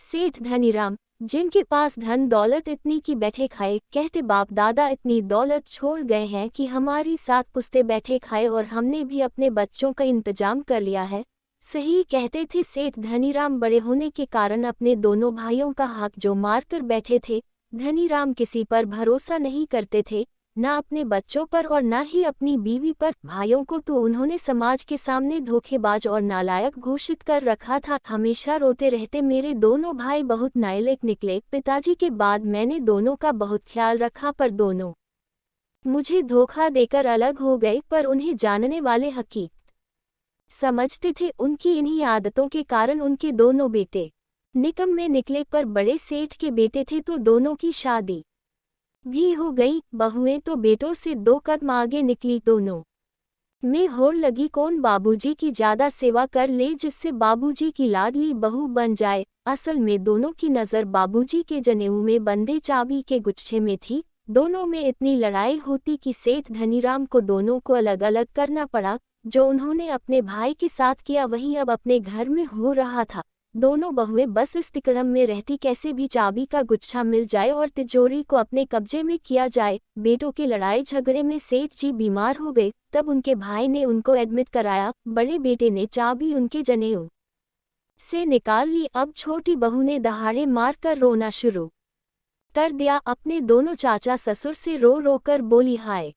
सेठ धनीराम, जिनके पास धन दौलत इतनी कि बैठे खाए, कहते बाप दादा इतनी दौलत छोड़ गए हैं कि हमारी 7 पुश्ते बैठे खाए और हमने भी अपने बच्चों का इंतजाम कर लिया है। सही कहते थे सेठ धनीराम बड़े होने के कारण अपने दोनों भाइयों का हक जो मार कर बैठे थे। धनीराम किसी पर भरोसा नहीं करते थे, ना अपने बच्चों पर और ना ही अपनी बीवी पर। भाइयों को तो उन्होंने समाज के सामने धोखेबाज और नालायक घोषित कर रखा था। हमेशा रोते रहते मेरे दोनों भाई बहुत नालायक निकले। पिताजी के बाद मैंने दोनों का बहुत ख्याल रखा पर दोनों मुझे धोखा देकर अलग हो गए। पर उन्हें जानने वाले हकीकत समझते थे। उनकी इन्हीं आदतों के कारण उनके दोनों बेटे निकम्मे निकले। पर बड़े सेठ के बेटे थे तो दोनों की शादी भी हो गई। बहुएं तो बेटों से 2 कदम आगे निकली। दोनों में होड़ लगी कौन बाबूजी की ज्यादा सेवा कर ले जिससे बाबूजी की लाडली बहू बन जाए। असल में दोनों की नज़र बाबूजी के जनेऊ में बंधे चाबी के गुच्छे में थी। दोनों में इतनी लड़ाई होती कि सेठ धनीराम को दोनों को अलग अलग करना पड़ा। जो उन्होंने अपने भाई के साथ किया वही अब अपने घर में हो रहा था। दोनों बहुएं बस इस तिकड़म में रहती कैसे भी चाबी का गुच्छा मिल जाए और तिजोरी को अपने कब्जे में किया जाए। बेटों के लड़ाई झगड़े में सेठ जी बीमार हो गए, तब उनके भाई ने उनको एडमिट कराया। बड़े बेटे ने चाबी उनके जनेऊ से निकाल ली। अब छोटी बहू ने दहाड़े मार कर रोना शुरू कर दिया। अपने दोनों चाचा ससुर से रो रो कर बोली, हाय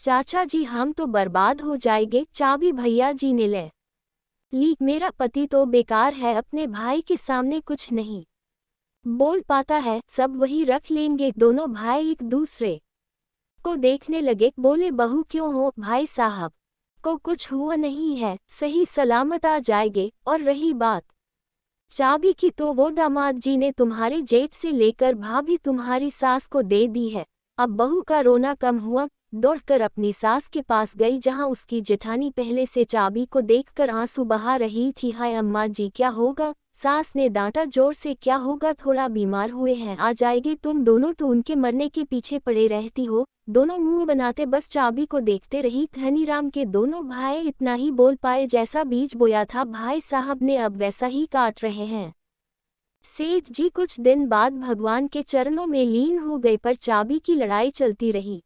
चाचा जी हम तो बर्बाद हो जाएंगे। चाबी भैया जी ने ले ली। मेरा पति तो बेकार है, अपने भाई के सामने कुछ नहीं बोल पाता है, सब वही रख लेंगे। दोनों भाई एक दूसरे को देखने लगे। बोले बहू क्यों हो, भाई साहब को कुछ हुआ नहीं है, सही सलामत आ जाएंगे। और रही बात चाबी की तो वो दामाद जी ने तुम्हारे जेठ से लेकर भाभी तुम्हारी सास को दे दी है। अब बहू का रोना कम हुआ, दौड़कर अपनी सास के पास गई जहां उसकी जेठानी पहले से चाबी को देखकर आंसू बहा रही थी। हाय अम्मा जी क्या होगा। सास ने डांटा जोर से, क्या होगा, थोड़ा बीमार हुए हैं, आ जाएंगे। तुम दोनों तो उनके मरने के पीछे पड़े रहती हो। दोनों मुंह बनाते बस चाबी को देखते रही। धनीराम के दोनों भाई इतना ही बोल पाए, जैसा बीज बोया था भाई साहब ने अब वैसा ही काट रहे हैं। सेठ जी कुछ दिन बाद भगवान के चरणों में लीन हो गए, पर चाबी की लड़ाई चलती रही।